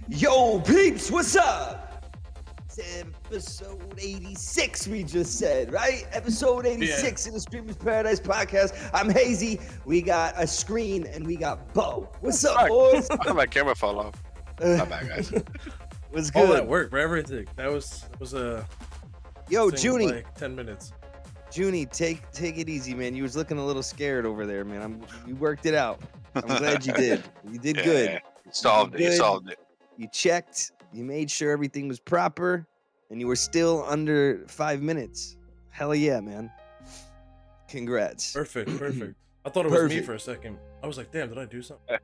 Yo, peeps, what's up? It's episode 86, we just said, right? Episode 86 in the Streamers Paradise podcast. I'm Hazy. We got a screen and we got Bo. What's up, boys? My camera fell off. My bad, guys. What's good? All that work for everything. That was a Yo, Junie. like 10 minutes. Junie, take it easy, man. You was looking a little scared over there, man. You worked it out. I'm glad you did. You did good. You solved it. You solved it. You checked. You made sure everything was proper, and you were still under 5 minutes. Hell yeah, man. Congrats. Perfect. I thought it was me for a second. I was like, damn, did I do something?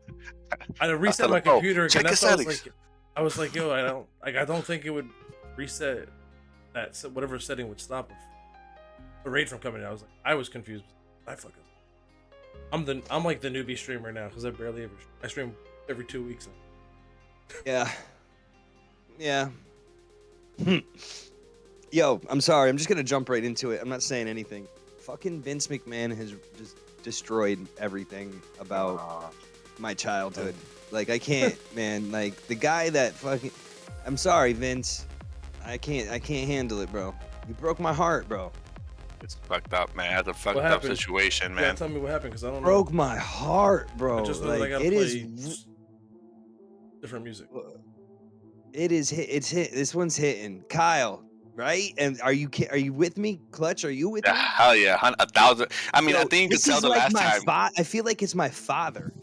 I reset my computer check again. the settings. I was like, yo, I don't think it would reset that whatever setting would stop a raid from coming in. I was confused. I'm like the newbie streamer now because I stream every 2 weeks. Yeah. Yo, I'm sorry. I'm just gonna jump right into it. I'm not saying anything. Fucking Vince McMahon has just destroyed everything about my childhood. Like, I can't, man. Like, the guy that fucking... I'm sorry, Vince. I can't handle it, bro. You broke my heart, bro. It's fucked up, man. That's a fucked up situation, man. Yeah, tell me what happened, because I don't know. Broke my heart, bro. I just know like, that I gotta it play is different music. It is hit. It's hit. This one's hitting. Kyle, right? And are you with me? Clutch, are you with me? Hell yeah, 1,000. I mean, Yo, I think you could tell the like last time. I feel like it's my father.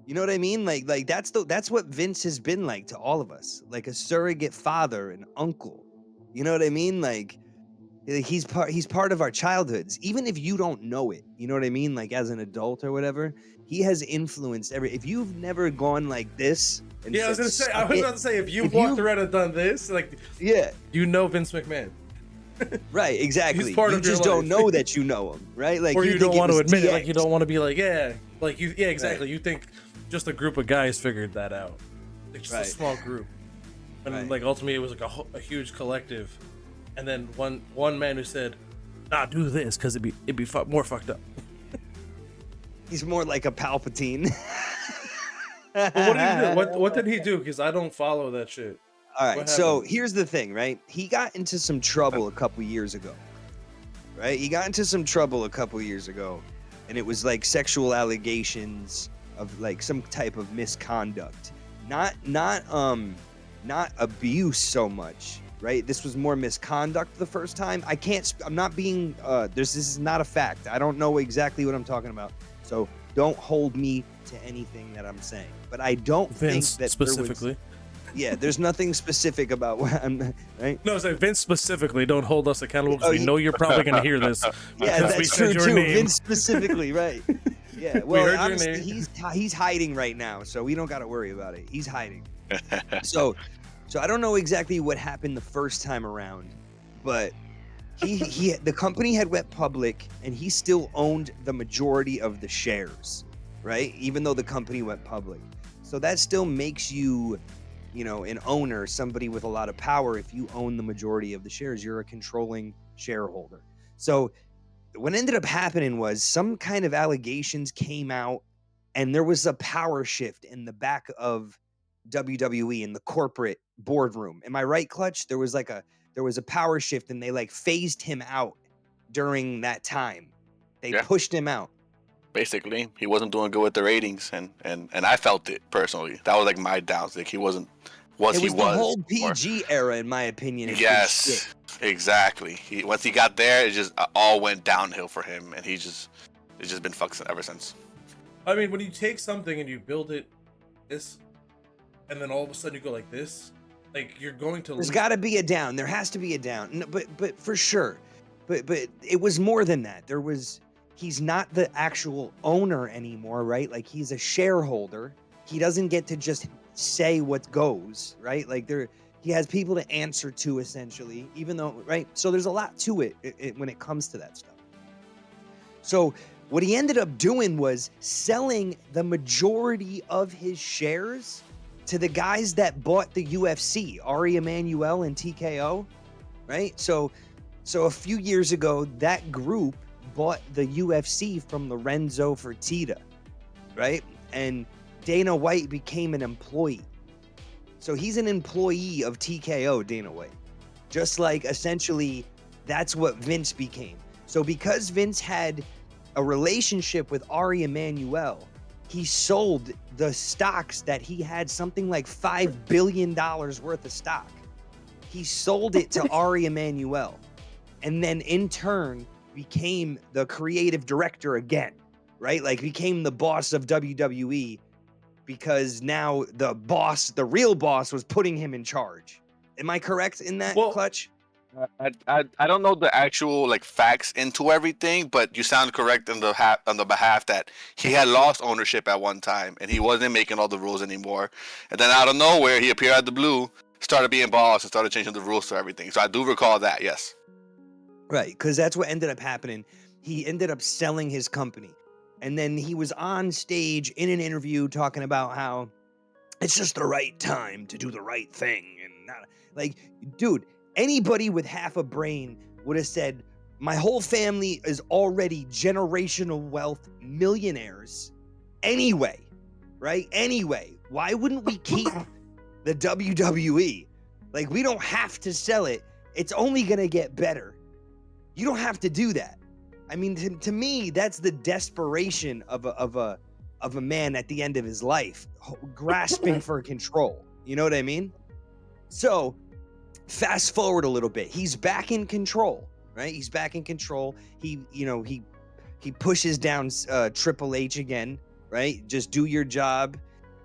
You know what I mean? Like that's what Vince has been like to all of us, like a surrogate father and uncle. You know what I mean? Like he's part of our childhoods, even if you don't know it. You know what I mean? Like as an adult or whatever, he has influenced if you've never gone like this. And I was about to say, if you walked around and done this, like, yeah, you know Vince McMahon. Right, exactly. He's part you of your just life. don't know that you know him, right? Like, or you don't want to admit DX. it. Like, you don't want to be like, exactly. Right. You think just a group of guys figured that out. Like, just a small group. And like ultimately it was like a huge collective. And then one man who said, "Nah, do this because it'd be more fucked up." He's more like a Palpatine. Well, what did he do? What did he do? Because I don't follow that shit. All right, so here's the thing, right? He got into some trouble a couple years ago, right? And it was like sexual allegations of like some type of misconduct, not abuse so much, right? This was more misconduct the first time. I'm not being this is not a fact. I don't know exactly what I'm talking about, so don't hold me to anything that I'm saying. But I don't Vince think that specifically. There's nothing specific about what I'm right. No, say Vince specifically. Don't hold us accountable because we know you're probably going to hear this. Yeah, that's true too. Vince specifically, right? Yeah. Well, honestly, he's hiding right now, so we don't got to worry about it. He's hiding. So I don't know exactly what happened the first time around, but the company had went public, and he still owned the majority of the shares, right? Even though the company went public, so that still makes you. An owner, somebody with a lot of power. If you own the majority of the shares, you're a controlling shareholder. So what ended up happening was some kind of allegations came out, and there was a power shift in the back of WWE in the corporate boardroom. Am I right, Clutch? There was a power shift, and they like phased him out during that time. They pushed him out. Basically, he wasn't doing good with the ratings, and I felt it personally. That was like my doubts. Like he wasn't. It was the whole PG era, in my opinion. Yes, exactly. Once he got there, it just all went downhill for him, and it's just been fucked ever since. I mean, when you take something and you build it this, and then all of a sudden you go like this, like you're going to. There's got to be a down. There has to be a down. No, but for sure. But it was more than that. He's not the actual owner anymore, right? Like he's a shareholder. He doesn't get to just say what goes, right? Like he has people to answer to essentially, even though, right? So there's a lot to it when it comes to that stuff. So what he ended up doing was selling the majority of his shares to the guys that bought the UFC, Ari Emanuel and TKO, right? So a few years ago, that group bought the UFC from Lorenzo Fertitta, right? And Dana White became an employee. So he's an employee of TKO, Dana White. Just like essentially that's what Vince became. So because Vince had a relationship with Ari Emanuel, he sold the stocks that he had, something like $5 billion worth of stock. He sold it to Ari Emanuel, and then in turn became the creative director again, right? Like became the boss of WWE, because now the boss, the real boss, was putting him in charge. Am I correct in that, Clutch? I don't know the actual like facts into everything, but you sound correct on the behalf that he had lost ownership at one time and he wasn't making all the rules anymore. And then out of nowhere, he appeared out of the blue, started being boss, and started changing the rules to everything. So I do recall that, yes. Right, because that's what ended up happening. He ended up selling his company, and then he was on stage in an interview talking about how it's just the right time to do the right thing, and not like, dude. Anybody with half a brain would have said, my whole family is already generational wealth millionaires anyway, right? Anyway, why wouldn't we keep the WWE? Like, we don't have to sell it. It's only going to get better. You don't have to do that. I mean, to me, that's the desperation of a man at the end of his life, grasping for control. You know what I mean? So, fast forward a little bit. He's back in control, right? He's back in control. He pushes down Triple H again, right? Just do your job,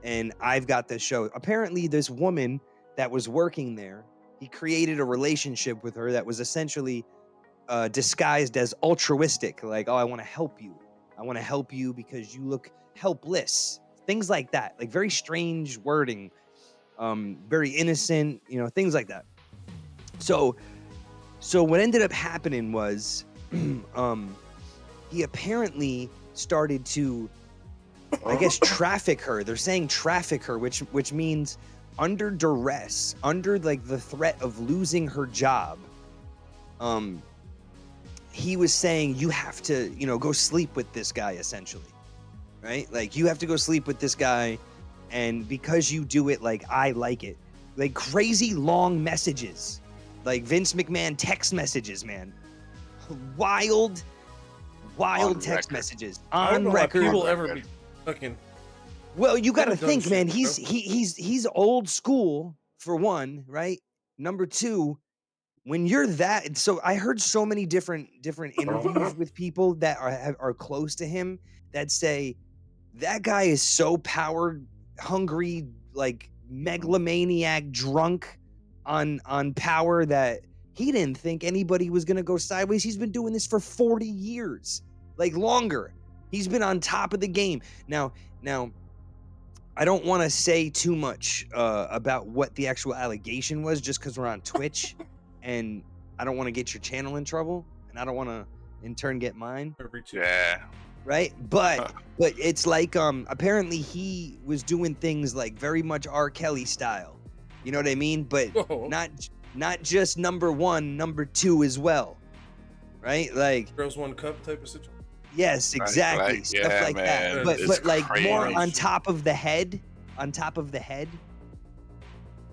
and I've got this show. Apparently, this woman that was working there, he created a relationship with her that was essentially disguised as altruistic. Like, oh, I want to help you. I want to help you because you look helpless. Things like that. Like, very strange wording. Very innocent, things like that. So what ended up happening was, he apparently started to, I guess, traffic her. They're saying traffic her, which means under duress, under like the threat of losing her job. He was saying, you have to, go sleep with this guy, essentially, right? Like, you have to go sleep with this guy, and because you do it, like, I like it. Like, crazy long messages. Like Vince McMahon text messages, man. Wild text messages on record. People ever be fucking. Well, you got to think, man. He's old school for one, right? Number two, when you're that, so I heard so many different interviews with people that are close to him that say that guy is so power hungry, like megalomaniac, drunk on power, that he didn't think anybody was gonna go sideways. He's been doing this for 40 years, like longer. He's been on top of the game. Now, I don't want to say too much about what the actual allegation was, just because we're on Twitch, and I don't want to get your channel in trouble, and I don't want to in turn get mine. Yeah. Right, but it's like apparently he was doing things like very much R. Kelly style. You know what I mean? But not just number one, number two as well, right? Like girls one cup type of situation. Yes, exactly. Right. Stuff like man. that. But like crazy. more on top of the head,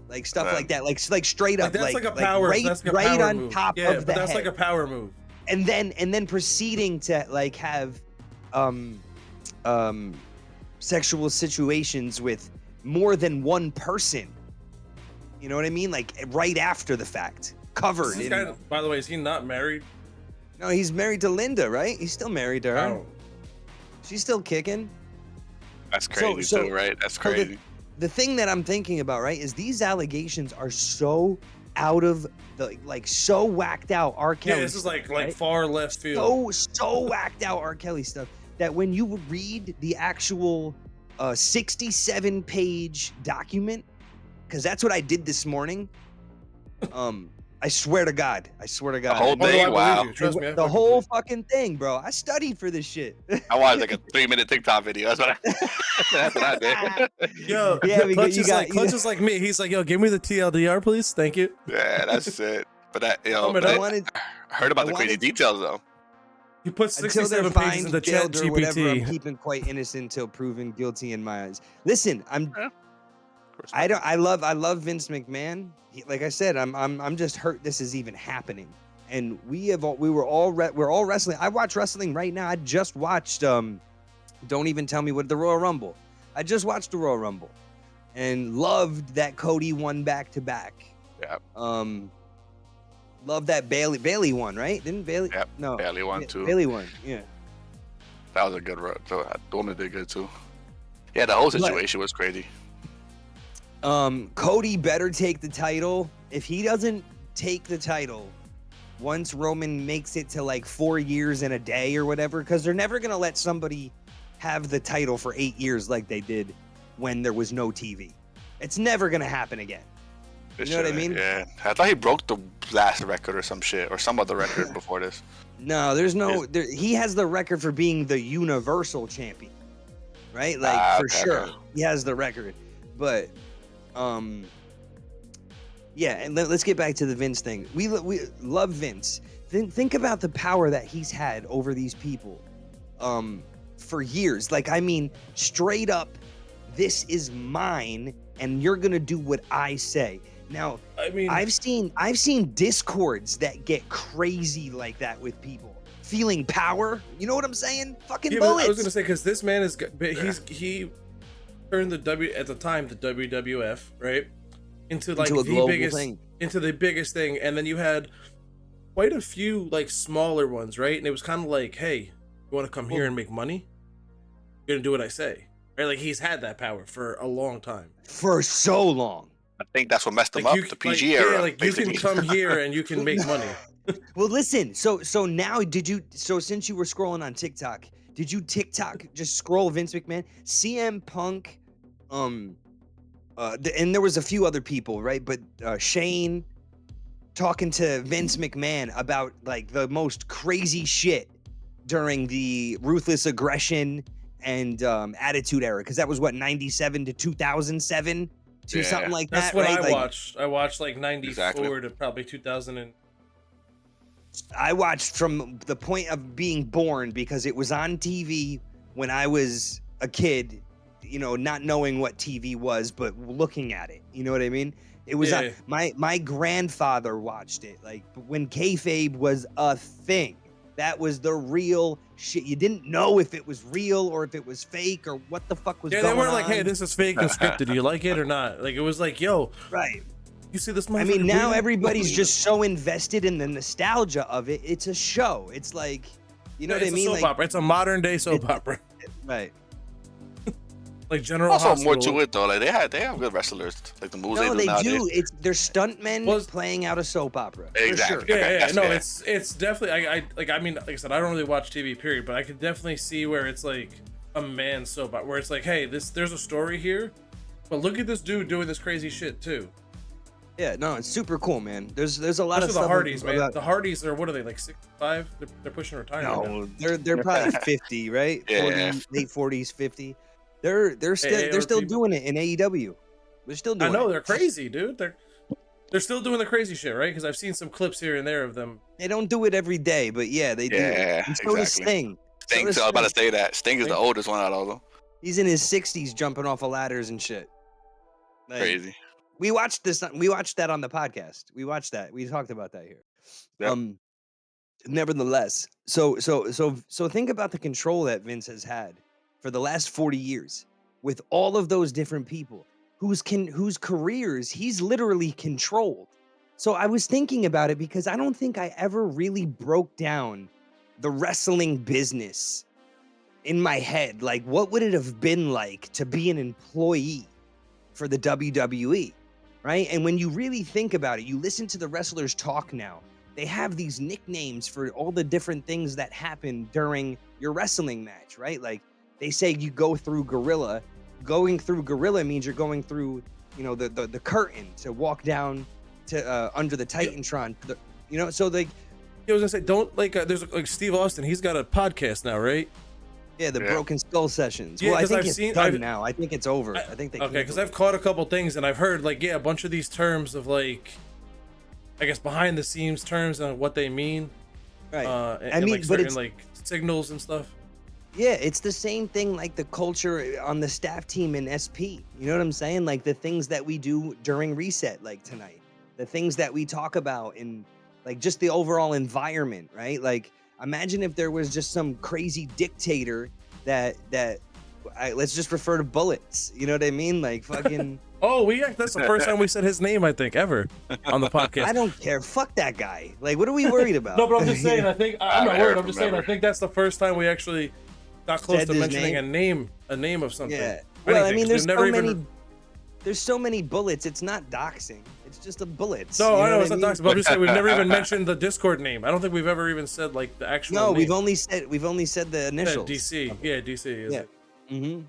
like stuff like that, like straight up, that's like a power, right, that's like a right power on move. top Yeah, of the but that's head. like a power move. And then proceeding to like have sexual situations with more than one person. You know what I mean? Like right after the fact, covered in. Guy, by the way, is he not married? No, he's married to Linda, right? He's still married to her. Oh. She's still kicking. That's crazy too, right? That's crazy. So the thing that I'm thinking about, right, is these allegations are so out of the, like, so whacked out R. Kelly. Yeah, this is stuff, like right? far left field. So whacked out R. Kelly stuff that when you read the actual 67-page document, because that's what I did this morning. I swear to God. The whole thing, wow. Trust me, the whole fucking thing, bro. I studied for this shit. I watched like a 3-minute TikTok video. That's what I did. Yo, yeah, Clutch is like me. He's like, yo, give me the TLDR, please. Thank you. Yeah, that's it. But I heard about the crazy details though. He put 67 pages in the chat or whatever, I'm GPT. keeping quite innocent until proven guilty in my eyes. Listen, Yeah. I love Vince McMahon. Like I said, I'm just hurt this is even happening. And we're all wrestling. I watch wrestling right now. I just watched don't even tell me what the Royal Rumble. I just watched the Royal Rumble and loved that Cody won back to back. Yeah. Love that Bailey won, right? Didn't Bailey? Yep. No. Bailey won too. Bailey won. Yeah. That was a good run. So the woman did good too. Yeah, the whole situation was crazy. Cody better take the title. If he doesn't take the title once Roman makes it to like 4 years and a day or whatever, because they're never gonna let somebody have the title for 8 years like they did when there was no TV. It's never gonna happen again. You know what I mean? Yeah. I thought he broke the last record or some shit or some other record before this. No, there's no. He has the record for being the Universal Champion, right? Like for sure, he has the record. But, yeah. And let's get back to the Vince thing. We love Vince. Think about the power that he's had over these people, for years. Like, I mean, straight up, this is mine, and you're gonna do what I say. Now, I mean, I've seen discords that get crazy like that with people feeling power. You know what I'm saying? Fucking bullets. I was gonna say, because this man is he turned the WWF, right, into like the biggest thing, and then you had quite a few like smaller ones, right? And it was kind of like, hey, you want to come here and make money? You're gonna do what I say, right? Like, he's had that power for a long time, for so long. I think that's what messed him up, the PG era. Yeah, like, basically. You can come here and you can make money. Well, listen, so now since you were scrolling on TikTok, did you just scroll Vince McMahon? CM Punk, and there was a few other people, right? But Shane talking to Vince McMahon about like the most crazy shit during the Ruthless Aggression and Attitude Era, because that was what, 97 to 2007? Something like that. That's what right? I watched. I watched like 94 to probably 2000. I watched from the point of being born, because it was on TV when I was a kid, you know, not knowing what TV was, but looking at it. You know what I mean? It was on, my grandfather watched it, like when kayfabe was a thing. That was the real shit. You didn't know if it was real or if it was fake or what the fuck was going on. Yeah, they weren't like, hey, this is fake and scripted. Do you like it or not? Like, it was like, yo, right. You see this? I mean, now everybody's just so invested in the nostalgia of it. It's a show. It's like, you know what I mean? It's a soap opera. It's a modern day soap opera. Right. Like General also Hospital. More to it though. Like they have good wrestlers. Like the moves they nowadays. do. They're stuntmen playing out a soap opera. Exactly. Sure. Yeah. No, it's definitely. I mean, like I said, I don't really watch TV, period. But I could definitely see where it's like a man soap opera, where it's like, hey, there's a story here, but look at this dude doing this crazy shit too. Yeah, no, it's super cool, man. There's a lot of stuff. The Hardys, man. The Hardys are, what are they, like 65? They're pushing retirement. No, they're probably 50, right? Yeah. 40, late 40s, 50. They're still doing it in AEW. They're still doing it. I know, they're crazy, dude. They're still doing the crazy shit, right? Because I've seen some clips here and there of them. They don't do it every day, but yeah, they do. Yeah, and so does Sting. I was about to say that. Sting is the oldest one out of them. He's in his 60s jumping off of ladders and shit. Like, crazy. We watched that on the podcast. We watched that. We talked about that here. Yep. Nevertheless, so think about the control that Vince has had for the last 40 years with all of those different people whose careers he's literally controlled. So I was thinking about it because I don't think I ever really broke down the wrestling business in my head. Like, what would it have been like to be an employee for the WWE, right? And when you really think about it, you listen to the wrestlers talk now. They have these nicknames for all the different things that happen during your wrestling match, right? Like, they say you go through Gorilla. Going through Gorilla means you're going through, you know, the curtain to walk down to under the Titantron. You know, so like, I was gonna say, don't like. There's like Steve Austin. He's got a podcast now, right? Yeah, the Broken Skull Sessions. Yeah, well, I think it's done now. I think it's over. I think they okay, because I've caught a couple things and I've heard like a bunch of these terms of like, I guess behind the scenes terms and what they mean. Right. I mean, like certain like signals and stuff. Yeah, it's the same thing like the culture on the staff team in SP. You know what I'm saying? Like the things that we do during reset, like tonight, the things that we talk about in like just the overall environment, right? Like imagine if there was just some crazy dictator that let's just refer to bullets. You know what I mean? Like fucking. Oh, that's the first time we said his name, I think, ever on the podcast. I don't care. Fuck that guy. Like, what are we worried about? No, but I'm just saying. I think I'm not worried. I'm just saying. I think that's the first time we actually got close to mentioning a name of something. Yeah. Well, I mean, there's so many bullets. It's not doxing. It's just a bullets. No, I know it's not doxing. But I'm just saying we've never even mentioned the Discord name. I don't think we've ever even said like the actual. No, name. we've only said the initials. DC. Yeah, DC. Is it? Mm-hmm.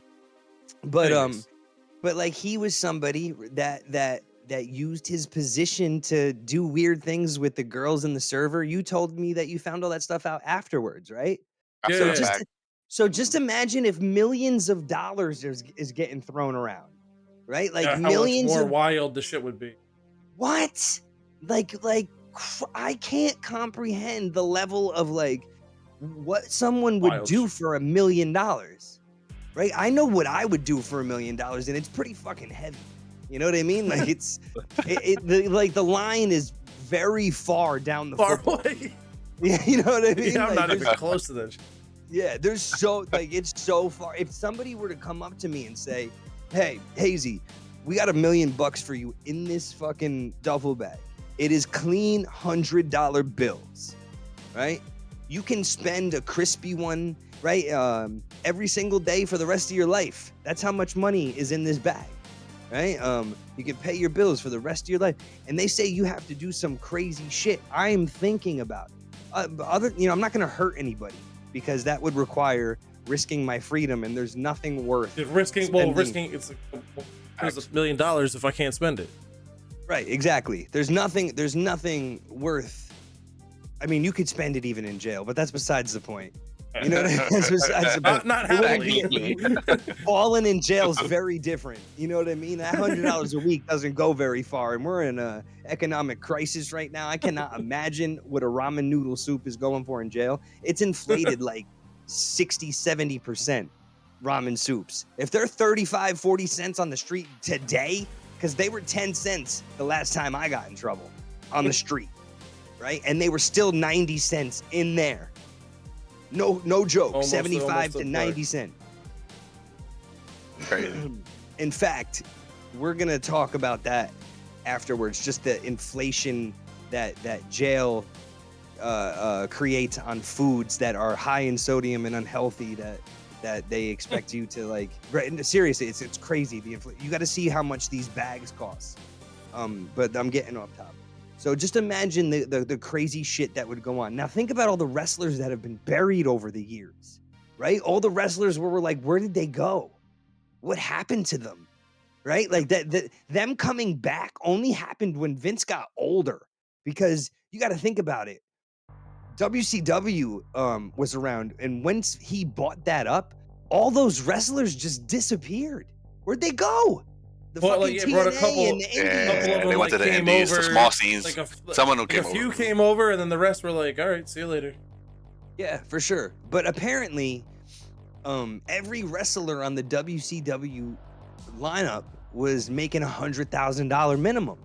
But like he was somebody that used his position to do weird things with the girls in the server. You told me that you found all that stuff out afterwards, right? Yeah. So just imagine if millions of dollars is getting thrown around, right? Like millions how much more wild the shit would be. What? Like I can't comprehend the level of like what someone would do for $1 million. Right? I know what I would do for $1 million, and it's pretty fucking heavy. You know what I mean? Like the line is very far down the far away. Yeah, you know what I mean? Yeah, I'm like, not even close to that. Yeah, there's so like it's so far. If somebody were to come up to me and say, "Hey, Hazy, we got $1 million for you in this fucking duffel bag. It is clean $100 bills, right? You can spend a crispy one." Right, every single day for the rest of your life. That's how much money is in this bag, right? You can pay your bills for the rest of your life. And they say you have to do some crazy shit. I am thinking about I'm not gonna hurt anybody because that would require risking my freedom, and there's nothing worth risking. It's $1 million if I can't spend it. Right, exactly. There's nothing worth. I mean, you could spend it even in jail, but that's besides the point. You know what I mean? Not happily. Falling in jail is very different. You know what I mean? That $100 a week doesn't go very far, and we're in an economic crisis right now. I cannot imagine what a ramen noodle soup is going for in jail. It's inflated like 60-70%. Ramen soups. If they're 35-40 cents on the street today, because they were 10 cents the last time I got in trouble on the street, right? And they were still 90 cents in there. No joke. 75 to 90 cents. Crazy. In fact, we're gonna talk about that afterwards. Just the inflation that jail creates on foods that are high in sodium and unhealthy. That they expect you to like. Seriously, it's crazy. You got to see how much these bags cost. But I'm getting off topic. So just imagine the crazy shit that would go on. Now think about all the wrestlers that have been buried over the years, right? All the wrestlers where we're like, where did they go? What happened to them? Right? Like them coming back only happened when Vince got older, because you got to think about it. WCW was around, and once he bought that up, all those wrestlers just disappeared. Where'd they go? Brought a couple. And they went to the Indies, the small scenes. Someone who came over. A few came over, and then the rest were like, "All right, see you later." Yeah, for sure. But apparently, every wrestler on the WCW lineup was making $100,000 minimum,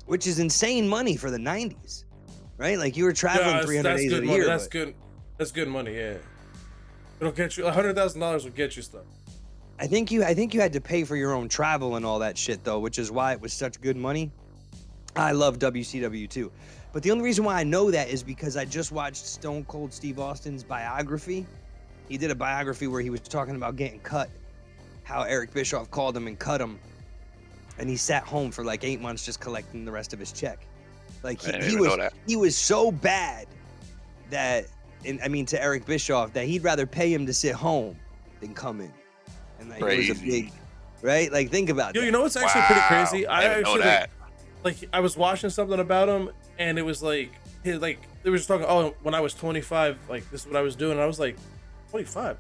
which is insane money for the '90s, right? Like you were traveling 300 days a year. That's good. That's good money. Yeah, it'll get you $100,000 will get you stuff. I think you had to pay for your own travel and all that shit though, which is why it was such good money. I love WCW too. But the only reason why I know that is because I just watched Stone Cold Steve Austin's biography. He did a biography where he was talking about getting cut, how Eric Bischoff called him and cut him. And he sat home for like 8 months just collecting the rest of his check. Like he was so bad that, to Eric Bischoff, that he'd rather pay him to sit home than come in. And like, it was a big, right? Like, think about that. You know what's actually pretty crazy? I actually like I was watching something about him, and it was like they were just talking. Oh, when I was 25, like this is what I was doing. And I was like, 25.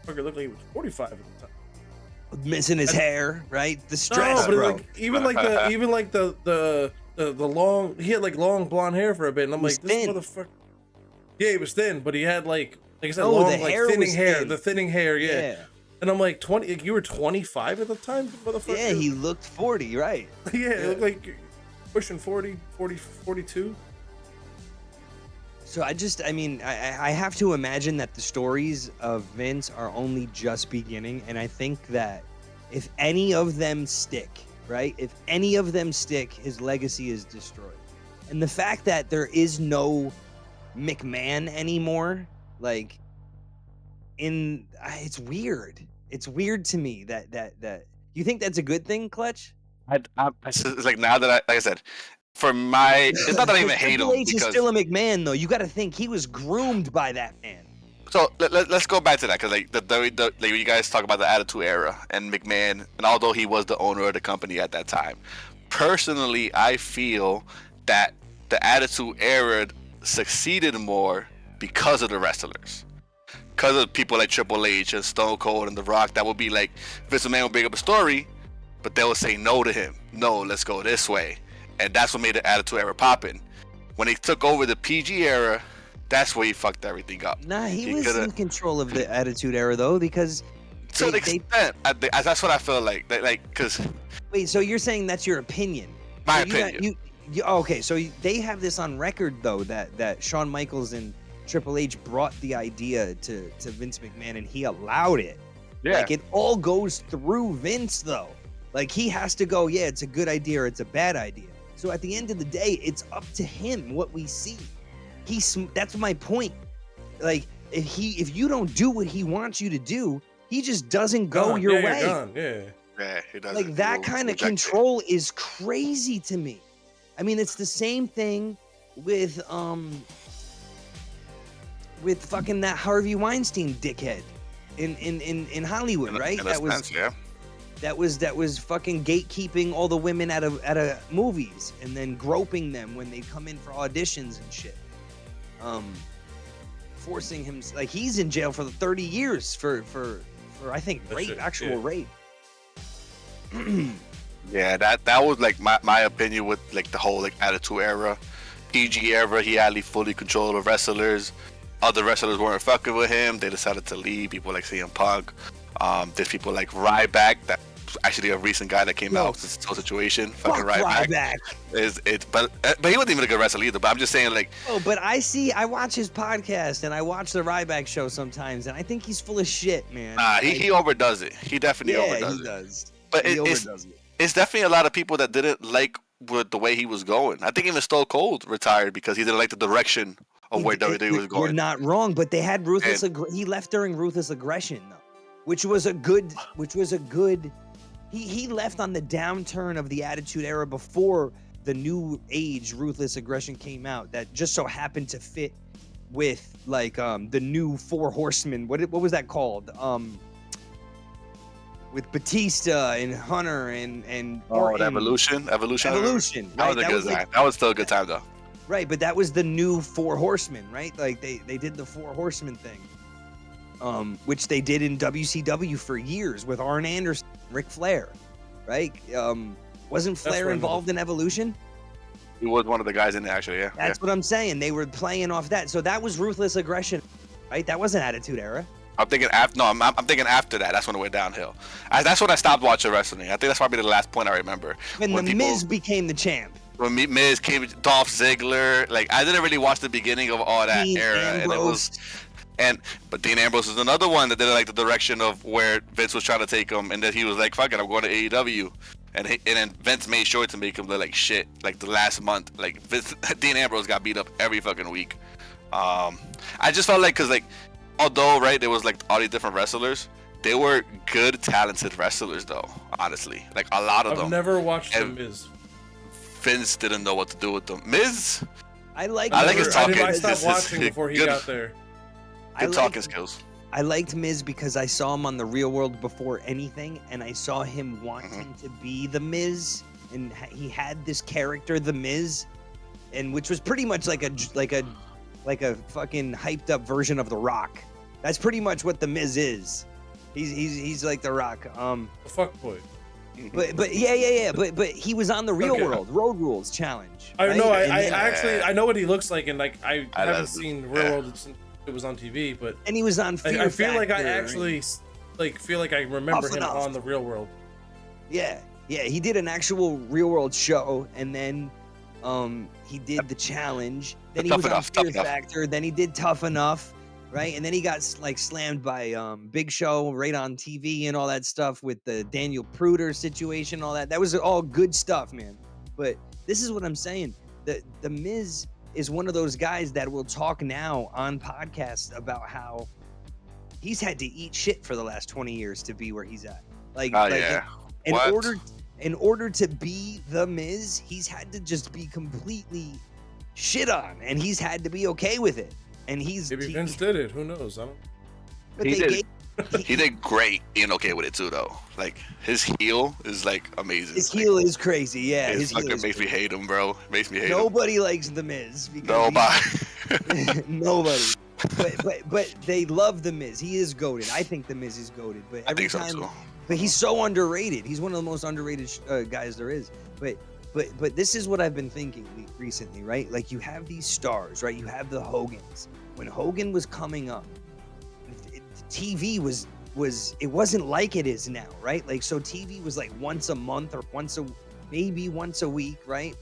Fucker looked like he was 45 at the time. Missing his hair, right? The stress, bro. Like, even the long. He had like long blonde hair for a bit, and I'm like, this motherfucker. Yeah, he was thin, but he had like I said, Oh, long, the like hair thinning was hair, thin. the thinning hair, yeah. Yeah. And I'm like 20. You were 25 at the time, motherfucker. Yeah, he looked 40, right? Yeah, it looked like you're pushing 40, 42. So I mean, I have to imagine that the stories of Vince are only just beginning, and I think that if any of them stick, right? If any of them stick, his legacy is destroyed. And the fact that there is no McMahon anymore, like, it's weird. It's weird to me that you think that's a good thing, Clutch? It's like now that like I said, for my, it's not that I even hate him Triple H is because. still a McMahon, though. You got to think he was groomed by that man. So let's go back to that because like like you guys talk about the Attitude Era and McMahon, and although he was the owner of the company at that time, personally I feel that the Attitude Era succeeded more because of the wrestlers, because of people like Triple H and Stone Cold and The Rock. That would be like Vince McMahon would bring up a story, but they would say no to him. No, let's go this way, and that's what made the Attitude Era poppin'. When he took over the PG era, that's where he fucked everything up. Nah, he was in control of the Attitude Era, though, because to an extent, that's what I feel like. Because wait, so you're saying that's your opinion? My so opinion. Okay, so they have this on record though that Shawn Michaels and Triple H brought the idea to Vince McMahon and he allowed it. Yeah. Like it all goes through Vince though. Like he has to go, yeah, it's a good idea or it's a bad idea. So at the end of the day, it's up to him what we see. That's my point. Like if you don't do what he wants you to do, he just doesn't go your way. Yeah, he doesn't. Like that kind of control is crazy to me. I mean, it's the same thing with fucking that Harvey Weinstein dickhead in Hollywood, right? That was fucking gatekeeping all the women out of movies and then groping them when they come in for auditions and shit. Forcing him, like he's in jail for 30 years for I think rape, rape. Yeah, that was like my opinion with like the whole like Attitude Era, PG era. He had fully control of wrestlers. Other wrestlers weren't fucking with him. They decided to leave. People like CM Punk. There's people like Ryback. That actually a recent guy that came out with this whole situation. Fucking Ryback. But he wasn't even a good wrestler either. But I'm just saying like. Oh, but I watch his podcast and I watch the Ryback show sometimes, and I think he's full of shit, man. He overdoes it. He definitely overdoes it. Does. But it's definitely a lot of people that didn't like with the way he was going. I think even Stone Cold retired because he didn't like the direction of where WWE was going. You're not wrong, but they had ruthless. He left during Ruthless Aggression though, which was a good. He left on the downturn of the Attitude Era before the New Age Ruthless Aggression came out. That just so happened to fit with like the new Four Horsemen. What was that called? With Batista and Hunter and Orton. Evolution. Right? That was still a good time though. Right, but that was the new Four Horsemen, right? Like they did the Four Horsemen thing, which they did in WCW for years with Arn Anderson, Ric Flair, right? Wasn't Flair involved in Evolution? He was one of the guys in there, actually. Yeah, that's what I'm saying. They were playing off that, so that was Ruthless Aggression, right? That wasn't Attitude Era. I'm thinking after. No, I'm thinking after that. That's when it went downhill. That's when I stopped watching wrestling. I think that's probably the last point I remember. When the Miz became the champ. When Miz came, Dolph Ziggler. Like I didn't really watch the beginning of all that era, Ambrose. But Dean Ambrose is another one that didn't like the direction of where Vince was trying to take him, and that he was like, "Fuck it, I'm going to AEW." And then Vince made sure to make him look like shit. Like the last month, like Dean Ambrose got beat up every fucking week. I just felt like because like. Although, right, there was like all these different wrestlers, they were good, talented wrestlers, though. Honestly, like a lot of them. I've never watched The Miz. Vince didn't know what to do with them. Miz, I like his talking. I stopped watching before he got there. Good talking skills. I liked Miz because I saw him on the Real World before anything, and I saw him wanting to be the Miz, and he had this character, the Miz, and which was pretty much like a fucking hyped up version of The Rock. That's pretty much what the Miz is. He's like The Rock. The fuck boy. But yeah. But he was on the Real World Road Rules challenge. I right? know. I know what he looks like, and like I haven't seen Real World since it was on TV. But and he was on Fear I feel like I Factor, actually feel like I remember him on the Real World. Yeah, he did an actual Real World show, and then he did the challenge. Then he was on Fear Factor. Then he did Tough Enough, right? And then he got like slammed by Big Show right on TV and all that stuff with the Daniel Pruder situation, all that. That was all good stuff, man. But this is what I'm saying. The Miz is one of those guys that will talk now on podcasts about how he's had to eat shit for the last 20 years to be where he's at. In order to be the Miz, he's had to just be completely shit on, and he's had to be okay with it. And maybe Vince did it. Who knows? I don't. But he did great being okay with it too, though. Like his heel is like amazing. His heel is crazy. Yeah, his heel makes me hate him, bro. Makes me hate him. Nobody likes the Miz. Nobody. But they love the Miz. He is goated. I think the Miz is goated. But every time. So too. But he's so underrated. He's one of the most underrated guys there is. But this is what I've been thinking recently, right? Like you have these stars, right? You have the Hogans. When Hogan was coming up, TV was it wasn't like it is now, right? Like so TV was like once a month or maybe once a week, right?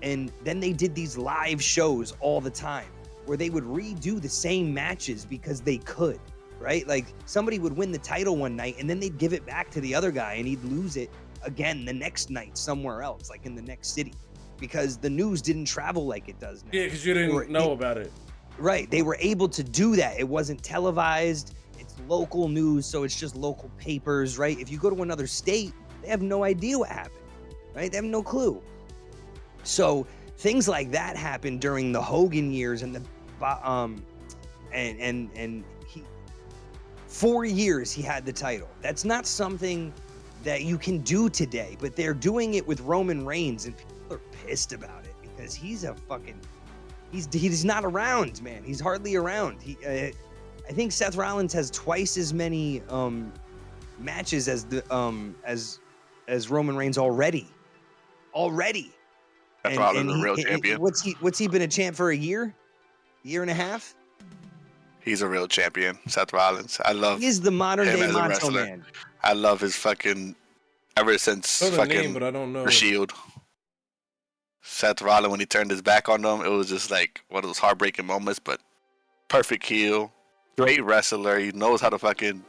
And then they did these live shows all the time where they would redo the same matches because they could. Right? Like somebody would win the title one night and then they'd give it back to the other guy and he'd lose it again the next night somewhere else, like in the next city, because the news didn't travel like it does now. Yeah, because you didn't know about it. Right. They were able to do that. It wasn't televised. It's local news, so it's just local papers, right? If you go to another state, they have no idea what happened, right? They have no clue. So things like that happened during the Hogan years and and 4 years he had the title. That's not something that you can do today, but they're doing it with Roman Reigns, and people are pissed about it because he's not around, man. He's hardly around. I think Seth Rollins has twice as many matches as Roman Reigns already. Seth Rollins is a real champion. What's he been a champ for a year and a half? He's a real champion, Seth Rollins. I love. He's the modern day Macho Man. I love his fucking. Ever since fucking but I don't know. The Shield. Seth Rollins, when he turned his back on them, it was just like one of those heartbreaking moments. But perfect heel, great wrestler. He knows how to fucking,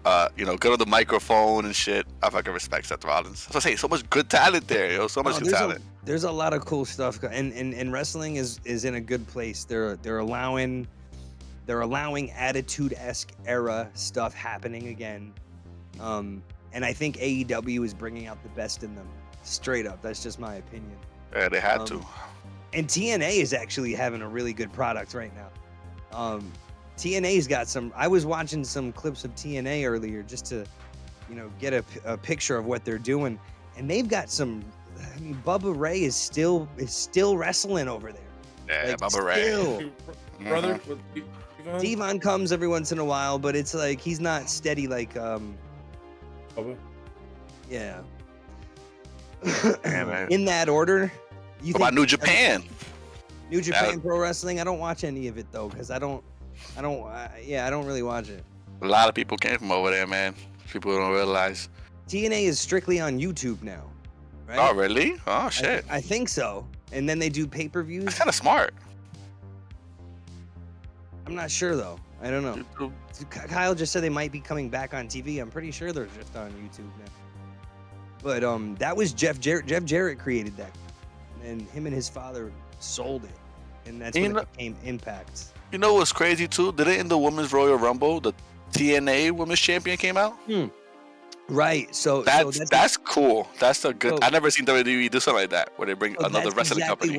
go to the microphone and shit. I fucking respect Seth Rollins. So I say, so much good talent there, yo. So much good talent. There's a lot of cool stuff, and wrestling is in a good place. They're allowing Attitude-esque era stuff happening again. And I think AEW is bringing out the best in them. Straight up. That's just my opinion. Yeah, they had to. And TNA is actually having a really good product right now. TNA's got some. I was watching some clips of TNA earlier just to, get a picture of what they're doing. And they've got some. I mean, Bubba Ray is still wrestling over there. Yeah, like, Bubba Ray. Brother. Devon comes every once in a while, but it's like he's not steady like Bubba? Yeah. Yeah, in that order. What about New Japan? New Japan Pro Wrestling? I don't watch any of it though, because I don't really watch it. A lot of people came from over there, man. People don't realize. TNA is strictly on YouTube now, right? Oh, really? Oh, shit. I think so. And then they do pay-per-views. That's kind of smart. I'm not sure though. I don't know. YouTube. Kyle just said they might be coming back on TV. I'm pretty sure they're just on YouTube now. But that was Jeff Jarrett. Jeff Jarrett created that, and him and his father sold it, and that's when it became Impact. You know what's crazy too? Did it in the Women's Royal Rumble, the TNA Women's Champion came out? Right. So that's cool. That's a good. I never seen WWE do something like that, where they bring another wrestling company.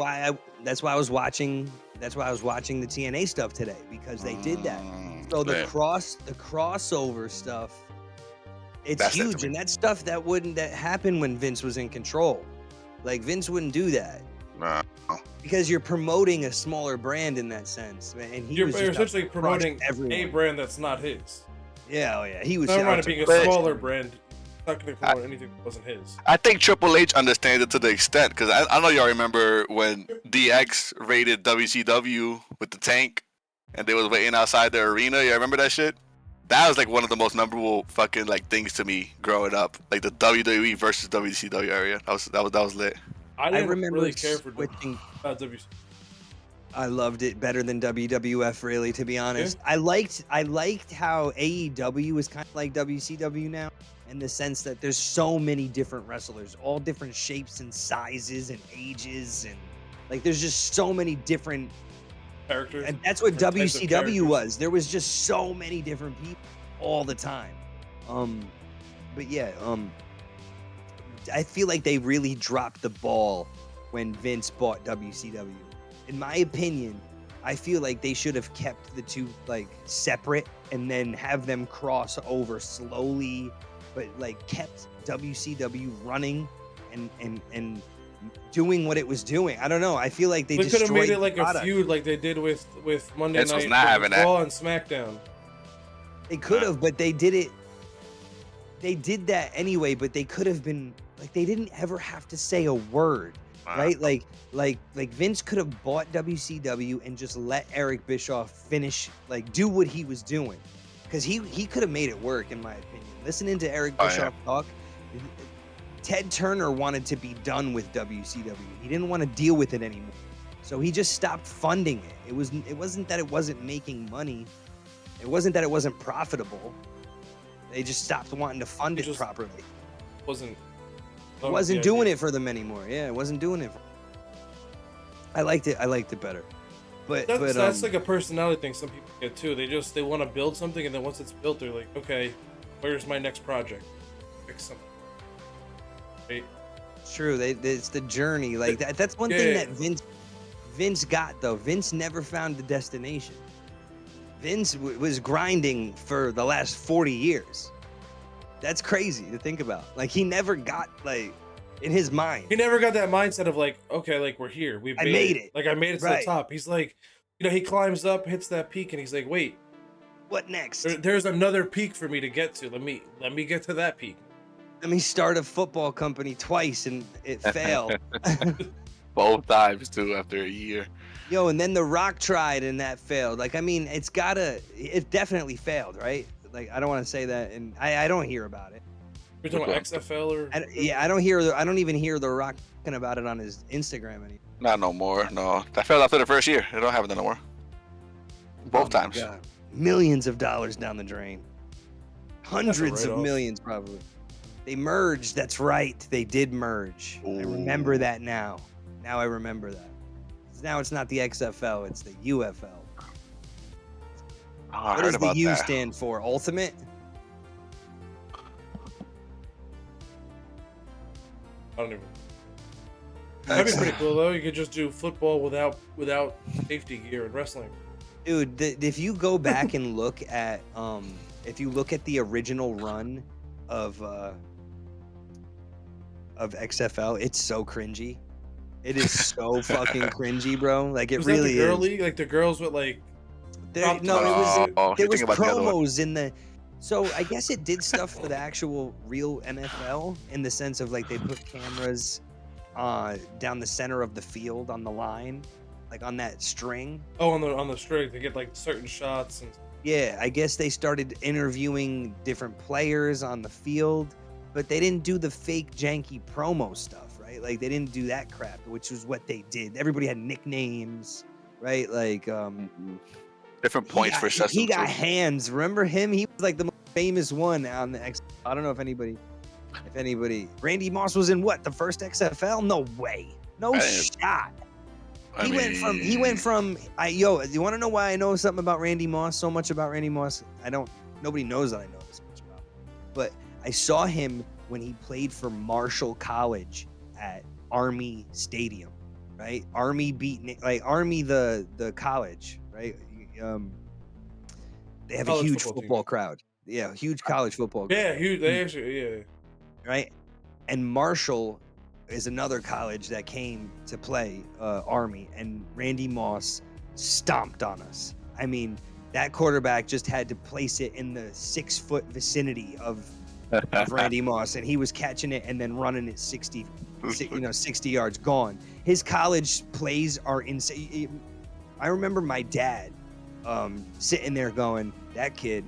That's why I was watching. That's why I was watching the TNA stuff today, because they did that. So the crossover stuff, that's huge, and that's stuff that wouldn't happen when Vince was in control. Like Vince wouldn't do that. No. Because you're promoting a smaller brand in that sense, and you're essentially promoting a brand that's not his. Yeah, he was. Never mind it being a smaller brand. not going to promote anything that wasn't his. I think Triple H understands it to the extent, because I know y'all remember when DX raided WCW with the tank, and they was waiting outside the arena. You remember that shit? That was like one of the most memorable fucking like things to me growing up, like the WWE versus WCW area. That was lit. I didn't remember really care for switching. WCW. I loved it better than WWF, really, to be honest. Yeah. I liked how AEW is kind of like WCW now, in the sense that there's so many different wrestlers, all different shapes and sizes and ages, and like there's just so many different Characters. and that's what Different types of WCW characters. was. There was just so many different people all the time. But yeah, I feel like they really dropped the ball when Vince bought WCW. In my opinion, I feel like they should have kept the two like separate and then have them cross over slowly, but like kept WCW running and doing what it was doing. I don't know. I feel like they could have destroyed made it like the a product. feud like they did with Monday Vince was Night not having that. Raw and SmackDown. They could have, but they did it. They did that anyway, but they could have been like they didn't ever have to say a word, right? Like Vince could have bought WCW and just let Eric Bischoff finish, like do what he was doing, because he could have made it work, in my opinion. Listening to Eric Bischoff talk, Ted Turner wanted to be done with WCW. He didn't want to deal with it anymore, so he just stopped funding it. It wasn't that it wasn't making money. It wasn't that it wasn't profitable. They just stopped wanting to fund it properly. Wasn't Doing it for them anymore. Yeah, it wasn't doing it. I liked it better. But that's like a personality thing. Some people get too. They want to build something, and then once it's built, they're like, okay, where's my next project? Fix something. Right? It's true. It's the journey. Like that's one thing that Vince got though. Vince never found the destination. Vince was grinding for the last 40 years. That's crazy to think about. Like he never got like in his mind. He never got that mindset of like, okay, like we're here. I made it. Like I made it to the top. He's like, he climbs up, hits that peak, and he's like, wait, what next? There's another peak for me to get to. Let me get to that peak. Let me start a football company twice and it failed. Both times too after a year. Yo, and then The Rock tried and that failed. Like, I mean, it definitely failed, right? Like, I don't want to say that, and I don't hear about it. You're talking about XFL or? I don't even hear The Rock talking about it on his Instagram anymore. Not no more. No, that failed after the first year. They don't have it no more. Both times. God. Millions of dollars down the drain. Hundreds of millions, probably. They merged. That's right. They did merge. Ooh. I remember that now. Now I remember that. Now it's not the XFL, it's the UFL. Oh, what does the U stand for? Ultimate? I don't even. That'd be pretty cool though. You could just do football without safety gear in wrestling. Dude, if you go back and look at the original run of XFL, it's so cringy. It is so fucking cringy, bro. Like it really is. League? Like the girls with like. There was promos in the. So I guess it did stuff for the actual real NFL in the sense of like they put cameras down the center of the field on the line, like on that string. Oh, on the string to get like certain shots and. Yeah, I guess they started interviewing different players on the field, but they didn't do the fake janky promo stuff. Like they didn't do that crap, which was what they did. Everybody had nicknames, right? Like different points for systems. He got hands. Remember him? He was like the most famous one on the X. I don't know if anybody. Randy Moss was in what? The first XFL? No way. No shot. He went from. Yo, you want to know why I know something about Randy Moss? So much about Randy Moss. Nobody knows that I know this much about. But I saw him when he played for Marshall College at Army Stadium, right? Army the college, right? They have a huge football crowd. Yeah, huge college football crowd. Yeah, huge. They actually, right? And Marshall is another college that came to play Army, and Randy Moss stomped on us. I mean, that quarterback just had to place it in the 6 foot vicinity of of Randy Moss, and he was catching it and then running it 60 yards, gone. His college plays are insane. I remember my dad sitting there going, that kid,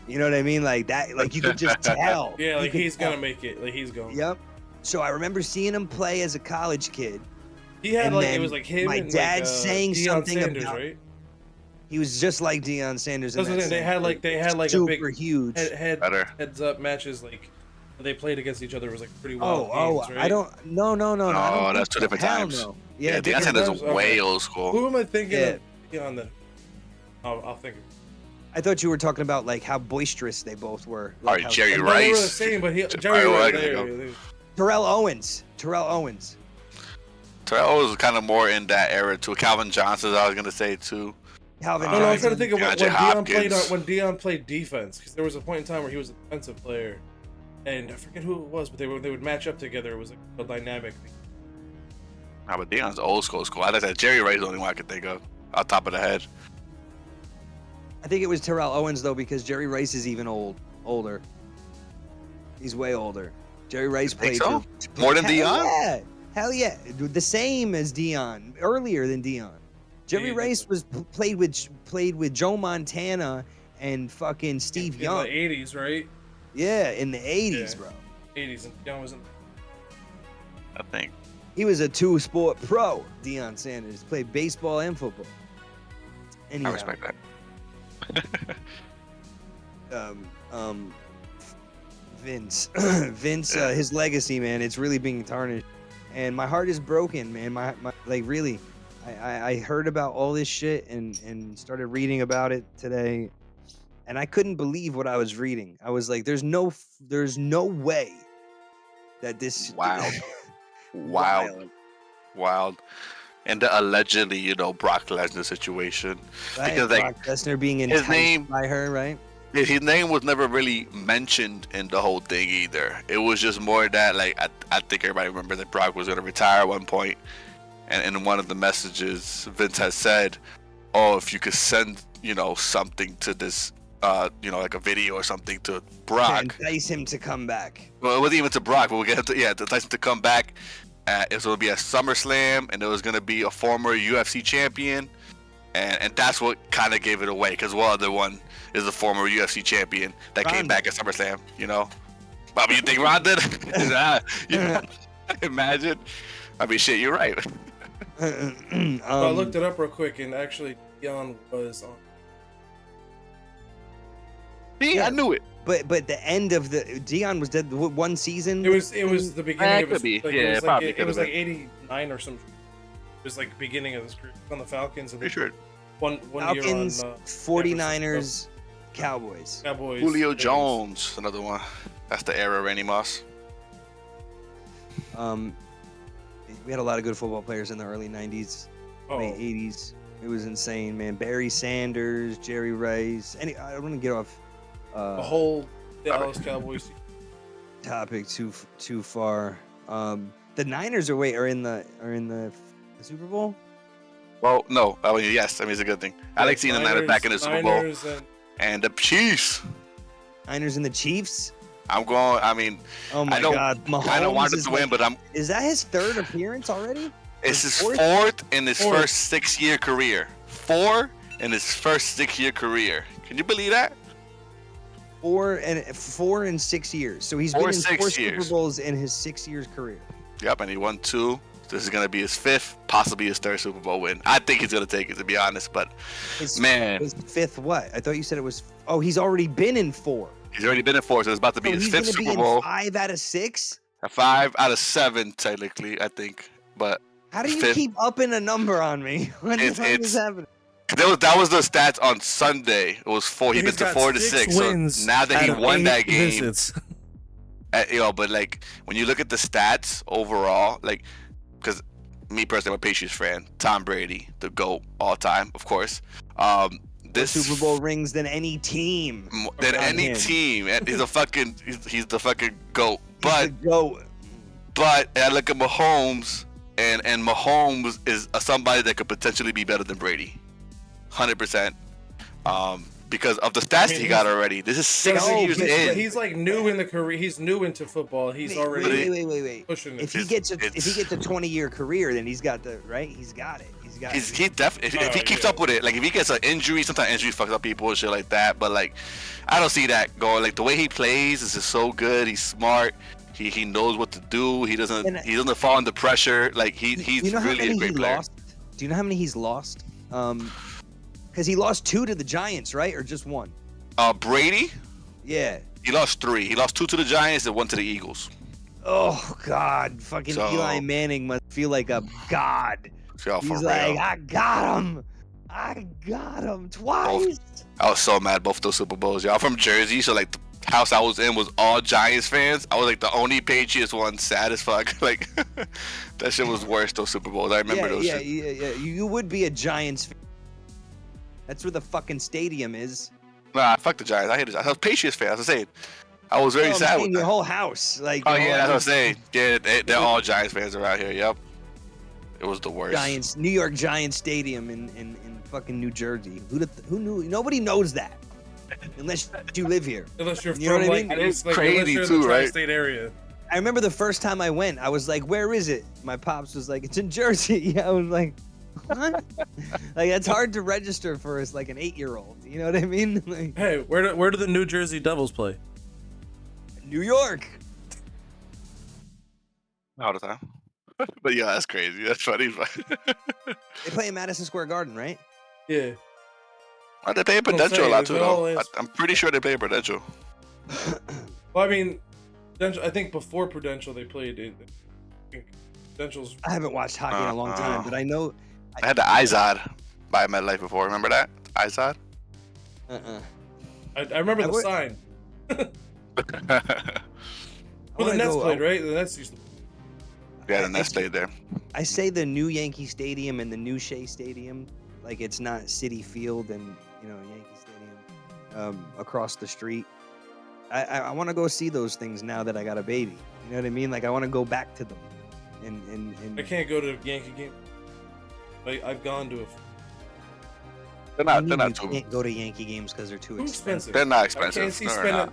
you know what I mean? Like that, like you could just tell. Yeah, like he's gonna make it. Like he's going. Yep. So I remember seeing him play as a college kid. He had it was like him. My and dad like, saying Deion something Sanders, about. right? He was just like Deion Sanders. They had like super a big huge heads up matches like they played against each other. It was like pretty wild games, right? I don't. No. Oh, that's two different times. No. Yeah, Deion Sanders is way old school. Who am I thinking of Deion then? I'll think of it. I thought you were talking about like how boisterous they both were. Like Jerry They Rice. were the same, but Jerry Rice. Terrell Owens. Terrell Owens was kind of more in that era too. Calvin Johnson, I was gonna say too. Calvin Johnson. I was trying to think of when Deion Deion played defense, because there was a point in time where he was a defensive player, and I forget who it was, but they would match up together. It was like a dynamic thing. Nah, but Deion's old school. I like that. Jerry Rice is the only one I could think of off top of the head. I think it was Terrell Owens though, because Jerry Rice is even older. He's way older. Jerry Rice played more than Deion. Yeah, hell yeah, the same as Deion, earlier than Deion. Jerry Rice was played with Joe Montana and fucking Steve Young. In the 80s, right? Yeah, in the 80s, bro. 80s, and Deion was in. I think he was a two-sport pro. Deion Sanders played baseball and football. Anyhow, I respect that. Vince, his legacy, man, it's really being tarnished, and my heart is broken, man. My like really, I heard about all this shit and started reading about it today, and I couldn't believe what I was reading. I was like, there's no way that this wild. And the allegedly, Brock Lesnar situation. Right? Because Brock Lesnar being enticed by her, right? His name was never really mentioned in the whole thing either. It was just more that, like, I think everybody remember that Brock was going to retire at one point. And in one of the messages, Vince has said, oh, if you could send, something to this, like a video or something to Brock. To entice him to come back. Well, it wasn't even to Brock, but we'll get to entice him to come back. It was going to be a SummerSlam, and it was going to be a former UFC champion, and that's what kind of gave it away, because one other one is a former UFC champion that came back at SummerSlam, Bobby, you think Ron did? Imagine. I mean, shit, you're right. I looked it up real quick, and actually, Deion was on. See, I knew it. But the end of the Deion was dead one season. It was the beginning. It was it was like 89 or something. It was like beginning of this career on the Falcons, and one Falcons, year on 49ers, Cowboys. Julio Jones, another one. That's the era of Randy Moss. We had a lot of good football players in the early 90s, late 80s. It was insane, man. Barry Sanders, Jerry Rice. I don't want to get off the whole Dallas Cowboys topic too far. The Niners are in the Super Bowl. Well, no. I mean, yes. I mean, it's a good thing. I like seeing the Niners back in the Super Bowl. And the Chiefs. Niners and the Chiefs. I'm going. I mean, oh my God, Mahomes I don't want it to win, but I'm. Is that his third appearance already? It's his fourth in his first 6-year career. 4 in his first 6-year career. Can you believe that? 4 in 6 years. So he's been in 4 Super Bowls in his 6 years career. Yep, and he won 2. This is gonna be his 5th, possibly his 3rd Super Bowl win. I think he's gonna take it, to be honest. But his 5th what? I thought you said it was. Oh, he's already been in 4. He's already been in 4, so it's about to be his 5th Super Bowl. 5 out of 6. 5 out of 7, technically, I think. But how do you keep upping a number on me? When is happening? That was the stats on Sunday. It was 4. He's been to 4 to 6. So now that he won that game, but like when you look at the stats overall, like because me personally, I'm a Patriots fan. Tom Brady, the GOAT all time, of course. This more Super Bowl rings than any team. Than any team. He's a fucking. He's the fucking GOAT. But I look at Mahomes, and Mahomes is somebody that could potentially be better than Brady. 100%. because of the stats he got already. This is 6 years in. He's like new in the career. He's new into football. He's already wait. pushing it. If he gets a 20-year career, then he's got the right. He's got it. He definitely if he keeps up with it, like if he gets an injury, sometimes injuries fucks up people and shit like that. But like, I don't see that going. Like the way he plays is just so good. He's smart. He knows what to do. He doesn't fall under pressure. Like he's really a great player. Do you know how many he's lost? Because he lost 2 to the Giants, right, or just 1? Brady. Yeah. He lost 3. He lost 2 to the Giants and 1 to the Eagles. Oh God, fucking Eli Manning must feel like a god. He's like, I got him twice. I was so mad both those Super Bowls. Y'all from Jersey, so like the house I was in was all Giants fans. I was like the only Patriots one, sad as fuck. Like that shit was worse. Those Super Bowls, I remember those. Yeah. You would be a Giants fan. That's where the fucking stadium is. Nah, fuck the Giants. I hate the Giants. I was a Patriots fan. That's what I'm saying. I was very sad with your whole house. Like. Oh yeah, that's what I'm saying. Yeah, they're all Giants fans around here. Yep. It was the worst. New York Giants Stadium in fucking New Jersey. Who knew? Nobody knows that unless you live here. Unless you're from like, it's like crazy you're too, in the right? Tri-state area. I remember the first time I went, I was like, "Where is it?" My pops was like, "It's in Jersey." I was like, "What?" Like it's hard to register for us like an 8-year-old. You know what I mean? Like, hey, where do the New Jersey Devils play? New York. All the time. But yeah, that's crazy. That's funny. They play in Madison Square Garden, right? Yeah. Oh, they play in Prudential a lot too, though. I'm pretty sure they play in Prudential. Well, I mean, I think before Prudential they played in. Prudential's. I haven't watched hockey in a long time, but I know. I had the Izod by MetLife before. Remember that? Izod? I remember the sign. Well, the Nets played, right? The Nets used to. Yeah, the Nets played there. I say the new Yankee Stadium and the new Shea Stadium, like it's not Citi Field and Yankee Stadium across the street. I want to go see those things now that I got a baby. You know what I mean? Like I want to go back to them. And I can't go to a Yankee game. I've gone to a. They're not too. Can't go to Yankee games because they're too expensive. They're not expensive. I can't see spending.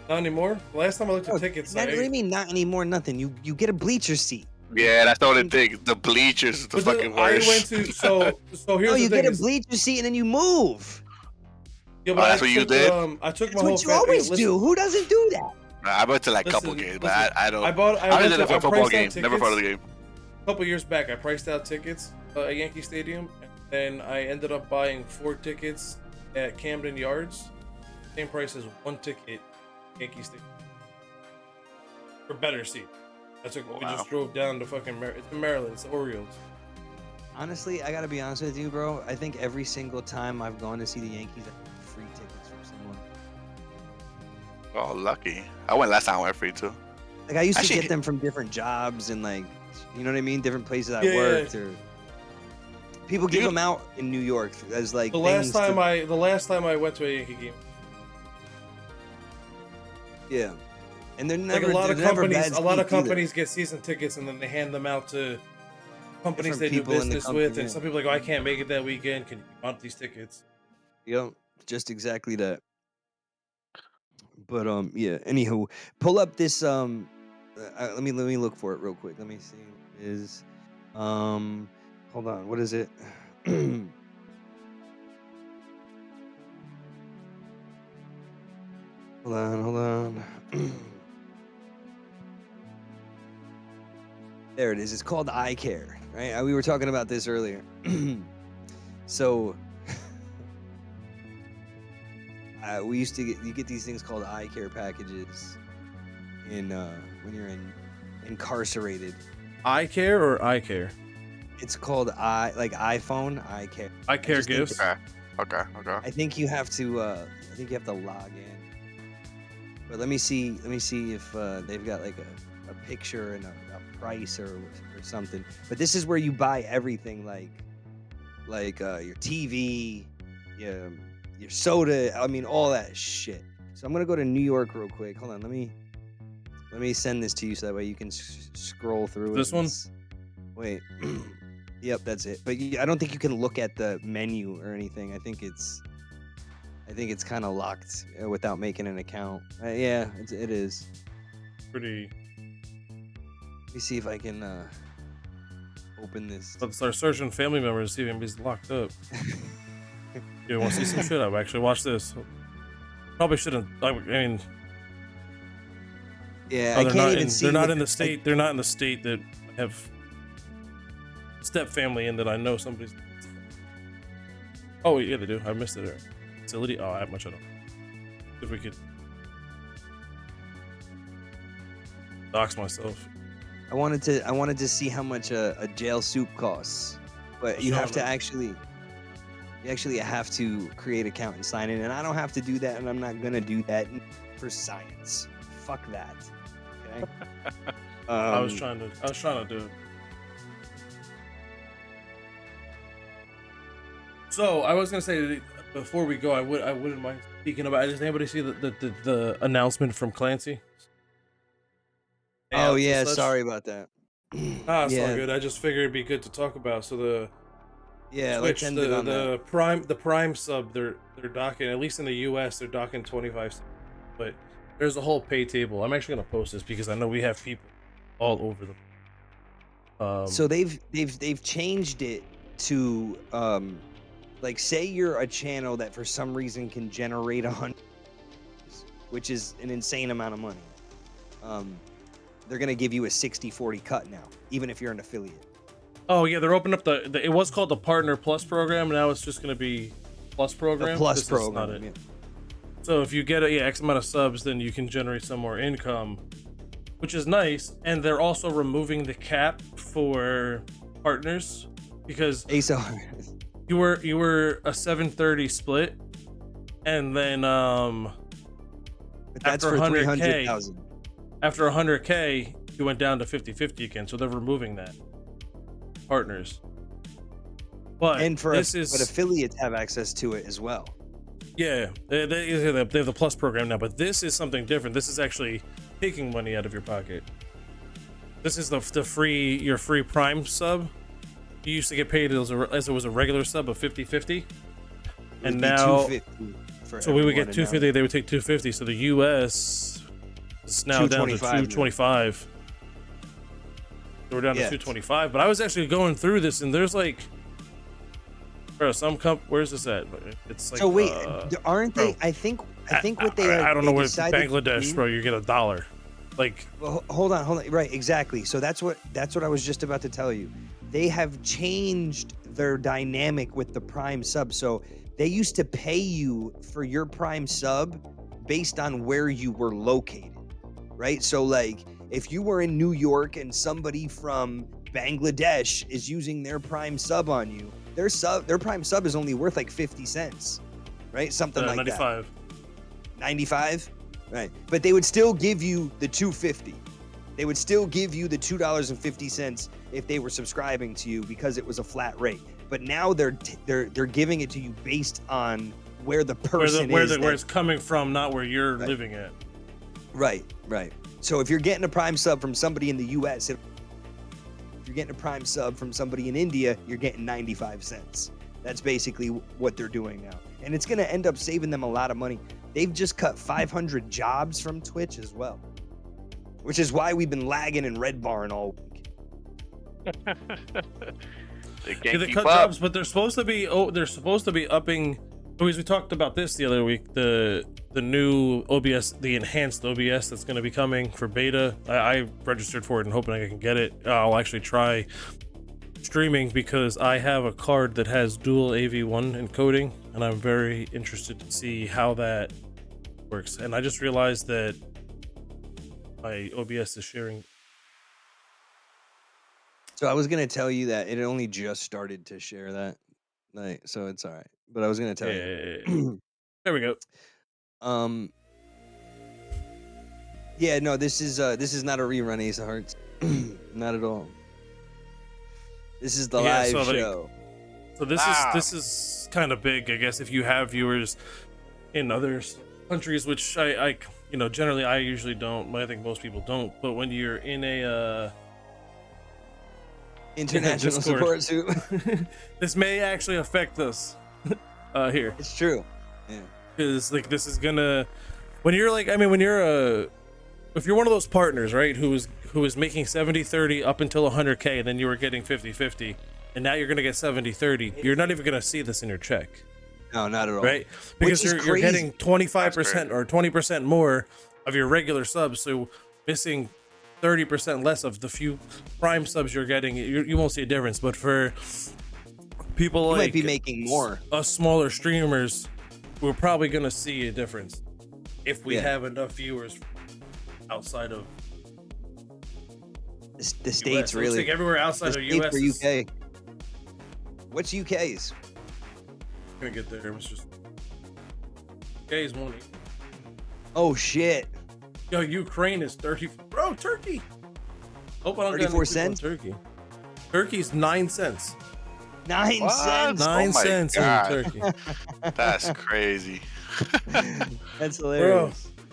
Not anymore. Last time I looked at tickets, what do you mean not anymore? Nothing. You get a bleacher seat. Yeah, that's the only thing. The bleachers is the fucking worst. I went to so here's the thing. You get a bleacher seat and then you move. Yeah, but that's what you did. I took that's my whole what you always do. Who doesn't do that? I went to like a couple games, but I don't. I did it for a football game. Never part of the game. A couple years back, I priced out tickets at Yankee Stadium, and I ended up buying 4 tickets at Camden Yards, same price as 1 ticket Yankee Stadium for better seat. We just drove down to fucking it's in Maryland. It's the Orioles. Honestly, I gotta be honest with you, bro. I think every single time I've gone to see the Yankees, I get free tickets from someone. Oh, lucky! I went last time. I went free too. Like I used to get them from different jobs and like, you know what I mean, different places I worked or. People give them out in New York as like the last time I went to a Yankee game. Yeah. And they're never like a lot of companies get season tickets and then they hand them out to companies they do business with, and some people are like, "Oh, I can't make it that weekend. Can you want these tickets?" Yep, just exactly that. But yeah. Anywho, pull up this let me look for it real quick. Let me see. Is hold on. What is it? Hold on. There it is. It's called Eye Care, right? We were talking about this earlier. So we used to get these things called eye care packages when you're incarcerated. Eye care or eye care? It's called iPhone Eye Care. Eye care gifts. Okay. I think you have to log in. But let me see if they've got like a picture and a price or something. But this is where you buy everything like your TV, your soda, I mean all that shit. So I'm gonna go to New York real quick. Hold on, let me send this to you so that way you can scroll through this one. Wait. Yep, that's it. But I don't think you can look at the menu or anything. I think I think it's kind of locked without making an account. Yeah, it is. Pretty. Let me see if I can open this. Let's start searching family members to see if anybody's locked up. You want to see some shit? I've actually watched this. Probably shouldn't. I mean, yeah, oh, I can't even see. They're not in the state. They're not in the state that have step family in that I know somebody's. Oh yeah, they do. I missed it. Facility. Oh, I have much of them. If we could dox myself. I wanted to see how much a jail soup costs, but you have to actually. You actually have to create an account and sign in, and I don't have to do that, and I'm not gonna do that for science. Fuck that. Okay. I was trying to do it. So I was gonna say before we go, I wouldn't mind speaking about. Does anybody see the announcement from Clancy? Oh yeah, sorry about that. It's all good. I just figured it'd be good to talk about. So the Twitch, the Prime sub, they're docking, at least in the US, they're docking 25 cents. But there's a whole pay table. I'm actually gonna post this because I know we have people all over them. So they've changed it to like, say you're a channel that for some reason can generate 100, which is an insane amount of money. They're gonna give you a 60-40 cut now, even if you're an affiliate. Oh yeah, they're opening up the it was called the Partner Plus program, and now it's just gonna be Plus program. The Plus program. Yeah. So if you get X amount of subs, then you can generate some more income, which is nice. And they're also removing the cap for partners because you were a 730 split, and then but that's after for 300,000. After 100K, you went down to 50-50 again. So they're removing that. Partners, but affiliates have access to it as well. Yeah, they have the Plus program now, but this is something different. This is actually taking money out of your pocket. This is the your free Prime sub. You used to get paid as it was a regular sub of 50-50, and now so we would get 250. They would take 250. So the US is now down to 225. We're down to 225, but I was actually going through this, and there's like, bro, where's this at? It's like, so wait, aren't they? I think what they I don't know what Bangladesh, bro. You get $1. Like, well, hold on, right, exactly. So that's what I was just about to tell you. They have changed their dynamic with the Prime sub. So they used to pay you for your Prime sub based on where you were located, right? So like, if you were in New York and somebody from Bangladesh is using their Prime sub on you, their Prime sub is only worth like 50 cents, right? Something like 95. that. 95, right? But they would still give you the 250. They would still give you the $2.50 if they were subscribing to you because it was a flat rate. But now they're giving it to you based on where the person is, where it's coming from, not where you're living at. Right. So if you're getting a Prime sub from somebody in the US, if you're getting a Prime sub from somebody in India, you're getting 95 cents. That's basically what they're doing now. And it's going to end up saving them a lot of money. They've just cut 500 jobs from Twitch as well, which is why we've been lagging in Red Barn all week. They cut jobs, but they're supposed to be upping. Because we talked about this the other week, the new OBS, the enhanced OBS that's going to be coming for beta. I registered for it and hoping I can get it. I'll actually try streaming because I have a card that has dual AV1 encoding, and I'm very interested to see how that works. And I just realized that my OBS is sharing. So I was going to tell you that it only just started to share that. Like, so it's all right. But I was going to tell you. There we go. Yeah, no, this is not a rerun, Ace of Hearts. Not at all. This is the live show. So this is kind of big, I guess, if you have viewers in other countries, which I generally I usually don't, but I think most people don't. But when you're in a international support suit, this may actually affect us here. It's true. Yeah. Because like this is gonna, when you're like, I mean, if you're one of those partners, right, who is making 70-30 up until 100K, and then you were getting 50-50, and now you're gonna get 70-30, you're not even gonna see this in your check. No, not at all. Right? Because you're getting 25% or 20% more of your regular subs, so missing 30% less of the few prime subs you're getting, you won't see a difference. But for people you like might be making more. Us smaller streamers, we're probably gonna see a difference if we have enough viewers outside of the States. Really, like everywhere outside of US or UK. What's UK's? Gonna get there. It was just UK's money. Oh shit. Yo, Ukraine is 30. Bro, Turkey. Hope I don't 34 cents. Turkey. Turkey's 9 cents. 9 What? cents. 9 cents in Turkey. That's crazy. That's hilarious. Bro.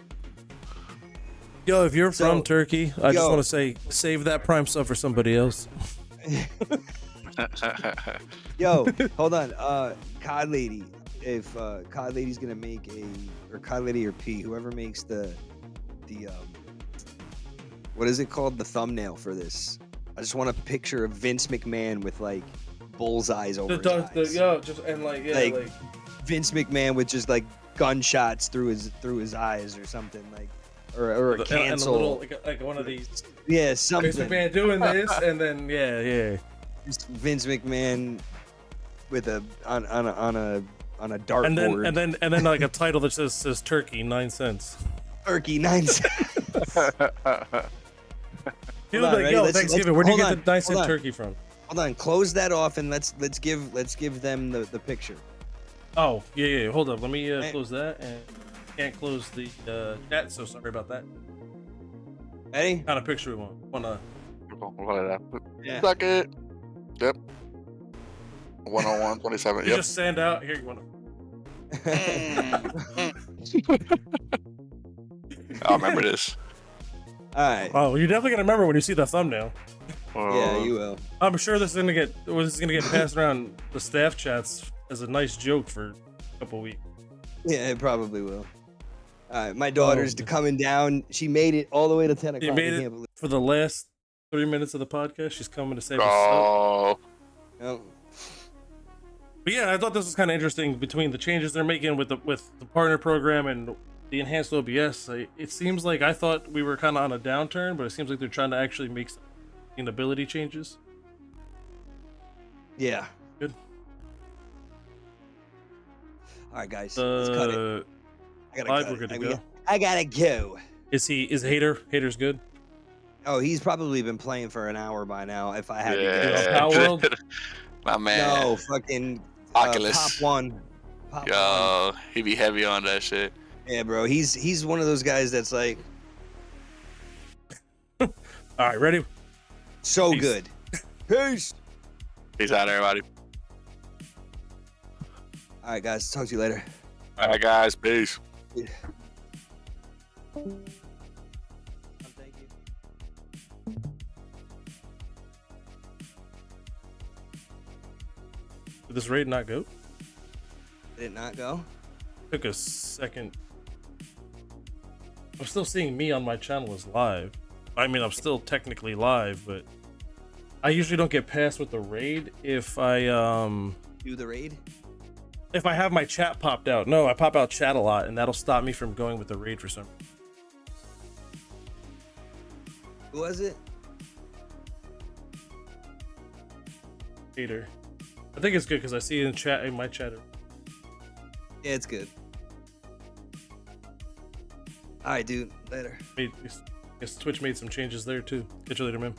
Yo, if you're from Turkey, I just want to say, save that prime sub for somebody else. Yo, hold on. COD Lady. If COD Lady's gonna make or COD Lady or P, whoever makes the what is it called? The thumbnail for this. I just want a picture of Vince McMahon with like bullseyes over his eyes. Like Vince McMahon with just like gunshots through his eyes or something, like or a cancel. And a little, like one of these. Yeah, something. Vince McMahon doing this, and then yeah. Just Vince McMahon with on a dartboard. And then like a title that says Turkey 9 cents. Turkey 9 cents. He was like, yo, Thanksgiving, where do you get the 9 cent turkey from? Hold on, close that off and let's give them the picture. Oh, yeah. Hold up. Let me close that, and can't close the chat, so sorry about that. Ready? What kind of picture we want? Yeah. Suck it. Yep. 101, 27. You Yep. just stand out. Here, you want to... I remember this. All right. Oh, you're definitely gonna remember when you see the thumbnail. Yeah, you will. I'm sure this is gonna get passed around the staff chats as a nice joke for a couple weeks. Yeah, it probably will. All right, my daughter's coming down. She made it all the way to 10 o'clock. You made it for the last 3 minutes of the podcast. She's coming to save us. Oh. Oh. But yeah, I thought this was kind of interesting between the changes they're making with the partner program and the enhanced OBS. It seems like I thought we were kind of on a downturn, but it seems like they're trying to actually make some ability changes. Yeah. Good. All right, guys. Let's cut it. We're good to go. I gotta go. Is Hater's good? Oh, he's probably been playing for an hour by now. If I had to guess. Power World? My man. No, fucking Oculus. Pop one. Yo, he be heavy on that shit. Yeah, bro. He's one of those guys that's like. All right, ready? So Peace. Good. Peace. Peace out, everybody. All right, guys. Talk to you later. All right, guys. Peace. Yeah. Thank you. Did this raid not go? Did it not go? Took a second. I'm still seeing me on my channel as live. I mean, I'm still technically live, but I usually don't get past with the raid if I Do the raid? if I have my chat popped out. No, I pop out chat a lot, and that'll stop me from going with the raid for some reason. Who was it? Hater. I think it's good because I see it in my chat. Yeah, it's good. All right, dude. Later. I guess Twitch made some changes there too. Catch you later, man.